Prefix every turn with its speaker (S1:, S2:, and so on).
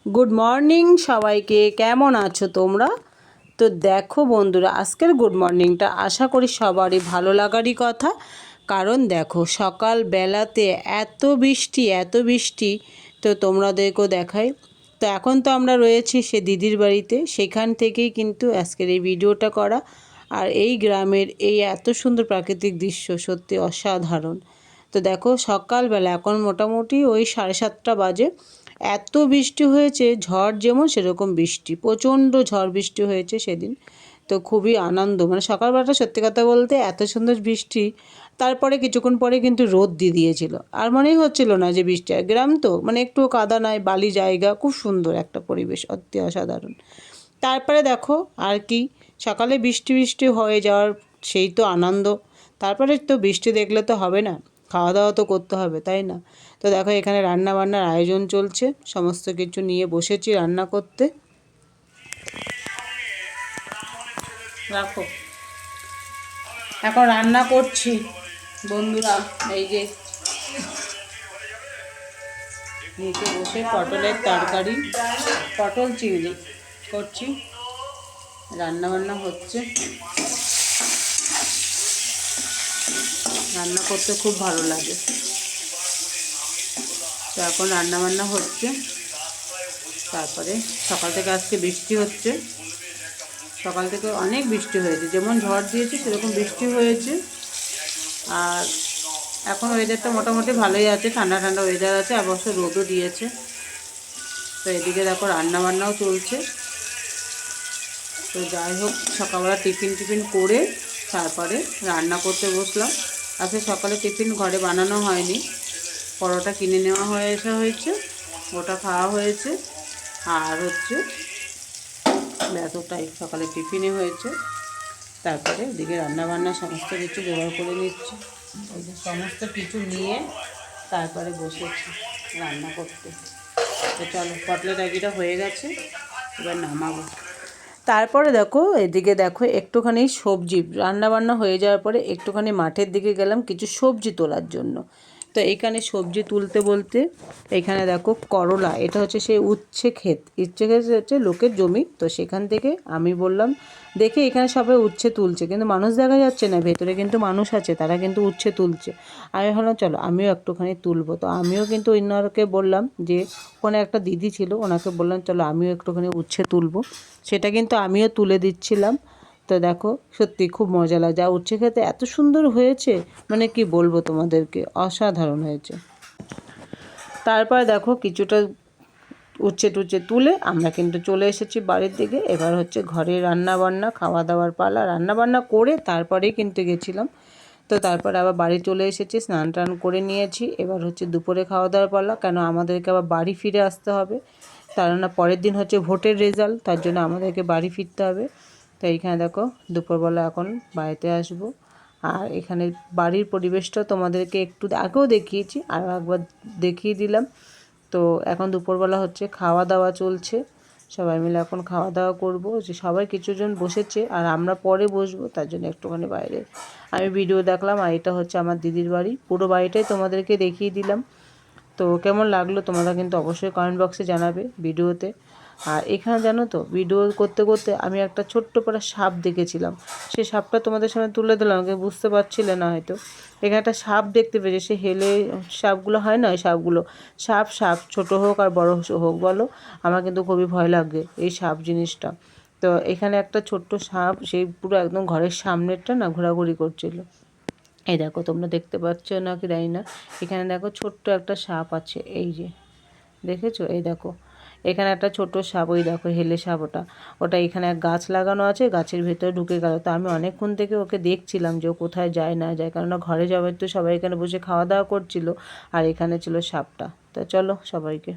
S1: Good morning সবাইকে, কেমন আছো তোমরা? তো দেখো বন্ধুরা, আজকের গুড মর্নিংটা আশা করি সবারই ভালো লাগারই কথা। কারণ দেখো সকালবেলাতে এত বৃষ্টি, তো তোমাদেরকেও দেখাই। তো এখন তো আমরা রয়েছি সে দিদির বাড়িতে, সেখান থেকেই কিন্তু আজকের এই ভিডিওটা করা। আর এই গ্রামের এই এত সুন্দর প্রাকৃতিক দৃশ্য সত্যি অসাধারণ। তো দেখো সকালবেলা এখন মোটামুটি ওই 7:30 বাজে, এত বৃষ্টি হয়েছে, ঝড় যেমন সেরকম বৃষ্টি, প্রচণ্ড ঝড় বৃষ্টি হয়েছে সেদিন। তো খুবই আনন্দ, মানে সকালবেলাটা সত্যি কথা বলতে এত সুন্দর বৃষ্টি, তারপরে কিছুক্ষণ পরে কিন্তু রোদ দিয়ে দিয়েছিল, আর মনেই হচ্ছিল না যে বৃষ্টি। আর গ্রাম তো মানে একটু কাদা নাই, বালি জায়গা, খুব সুন্দর একটা পরিবেশ, অতি অসাধারণ। তারপরে দেখো আর কি, সকালে বৃষ্টি বৃষ্টি হয়ে যাওয়ার সেই তো আনন্দ। তারপরে তো বৃষ্টি দেখলে তো হবে না, খাওয়া দাওয়া তো করতে হবে, তাই না? তো দেখো এখানে রান্না বান্নার আয়োজন চলছে, সমস্ত কিছু নিয়ে বসেছি রান্না করতে। রাখো, এখন রান্না করছি বন্ধুরা। এই যে নিচে বসে পটলের তরকারি, পটল চিংড়ি করছি, রান্না বান্না হচ্ছে। রান্না করতে খুব ভালো লাগে। তো এখন রান্না বান্না হচ্ছে। তারপরে সকাল থেকে আজকে বৃষ্টি হচ্ছে, সকাল থেকে অনেক বৃষ্টি হয়েছে, যেমন ঝড় দিয়েছে সেরকম বৃষ্টি হয়েছে। আর এখন ওয়েদারটা মোটামুটি ভালোই আছে, ঠান্ডা ঠান্ডা ওয়েদার আছে, অবশ্য রোদও দিয়েছে। তো এদিকে দেখো রান্নাবান্নাও চলছে। তো যাই হোক, সকালবেলা টিফিন করে তারপরে রান্না করতে বসলাম। আজকে সকালে টিফিন ঘরে বানানো হয়নি, পরোটা কিনে নেওয়া হয়েছে, ওটা খাওয়া হয়েছে। আর হচ্ছে এতটাই সকালে টিফিনে হয়েছে। তারপরে এদিকে রান্নাবান্না সমস্ত কিছু জোগাড় করে নিচ্ছি। এই যে সমস্ত কিছু নিয়ে তারপরে বসেছি রান্না করতে। তো চলো, পটলের ডাকিটা হয়ে গেছে, এবার নামাবো। তারপরে দেখো এদিকে দেখো একটুখানি সবজি রান্নাবান্না হয়ে যাওয়ার পরে একটুখানি মাঠের দিকে গেলাম কিছু সবজি তোলার জন্য। তো এইখানে সবজি তুলতে বলতে এইখানে দেখো করলা, এটা হচ্ছে সেই উচ্ছে ক্ষেত হচ্ছে লোকের জমি। তো সেখান থেকে আমি বললাম দেখে এখানে সবাই উচ্ছে তুলছে, কিন্তু মানুষ দেখা যাচ্ছে না, ভেতরে কিন্তু মানুষ আছে, তারা কিন্তু উচ্ছে তুলছে। আমি ভাবলাম চলো আমিও একটুখানি তুলবো। তো আমিও কিন্তু ওনাকে বললাম যে, ওখানে একটা দিদি ছিল, ওনাকে বললাম চলো আমিও একটুখানি উচ্ছে তুলবো, সেটা কিন্তু আমিও তুলে দিচ্ছিলাম। তো দেখো সত্যি খুব মজা লাগে, যা উচ্ছে খেতে এত সুন্দর হয়েছে, মানে কি বলবো তোমাদেরকে, অসাধারণ হয়েছে। তারপর দেখো কিছুটা উচ্ছে টুচ্ছে তুলে আমরা কিন্তু চলে এসেছি বাড়ির দিকে। এবার হচ্ছে ঘরে রান্না বান্না, খাওয়া দাওয়ার পালা। রান্না বান্না করে তারপরেই কিন্তু গেছিলাম। তো তারপরে আবার বাড়ি চলে এসেছি, স্নান টান করে নিয়েছি। এবার হচ্ছে দুপুরে খাওয়া দাওয়ার পালা, কেন আমাদেরকে আবার বাড়ি ফিরে আসতে হবে, কেননা পরের দিন হচ্ছে ভোটের রেজাল্ট, তার জন্য আমাদেরকে বাড়ি ফিরতে হবে। তো এইখানে দেখো দুপুরবেলা এখন বাড়িতে আসবো। আর এখানে বাড়ির পরিবেশটা তোমাদেরকে একটু আগেও দেখিয়েছি, আরও একবার দেখিয়ে দিলাম। তো এখন দুপুরবেলা হচ্ছে খাওয়া দাওয়া চলছে, সবাই মিলে এখন খাওয়া দাওয়া করবো। যে সবাই কিছুজন বসেছে আর আমরা পরে বসবো, তার জন্য একটুখানি বাইরে আমি ভিডিও দেখলাম। আর এটা হচ্ছে আমার দিদির বাড়ি, পুরো বাড়িটাই তোমাদেরকে দেখিয়ে দিলাম। তো কেমন লাগলো তোমরা কিন্তু অবশ্যই কমেন্ট বক্সে জানাবে ভিডিওতে। আর এখানে জানো তো, ভিডিও করতে করতে আমি একটা ছোট্ট পারা সাপ দেখেছিলাম, সেই সাপটা তোমাদের সামনে তুলে দিলাম, আমাকে বুঝতে পারছিলে না হয়তো। এখানে একটা সাপ দেখতে পেয়েছে, সে হেলে সাপগুলো হয় না, ওই সাপগুলো, সাপ ছোটো হোক আর বড় হোক বলো, আমার কিন্তু খুবই ভয় লাগে এই সাপ জিনিসটা। তো এখানে একটা ছোট্ট সাপ, সেই পুরো একদম ঘরের সামনেরটা না ঘোরাঘুরি করছিল। এই দেখো তোমরা দেখতে পাচ্ছ না কি জানি না, এখানে দেখো ছোট্ট একটা সাপ আছে, এই যে দেখেছো, এই দেখো এখানে একটা ছোট সাপ, ওই দেখো হেলে সাপ, ওটা ওটা এখানে এক গাছ লাগানো আছে, গাছের ভেতরে ঢুকে গেল। তো আমি অনেকক্ষণ থেকে ওকে দেখছিলাম যে ও কোথায় যায় না যায়, কেননা ঘরে যাবে তো সবাই এখানে বসে খাওয়া দাওয়া করছিল, আর এখানে ছিল সাপটা। তো চলো সবাইকে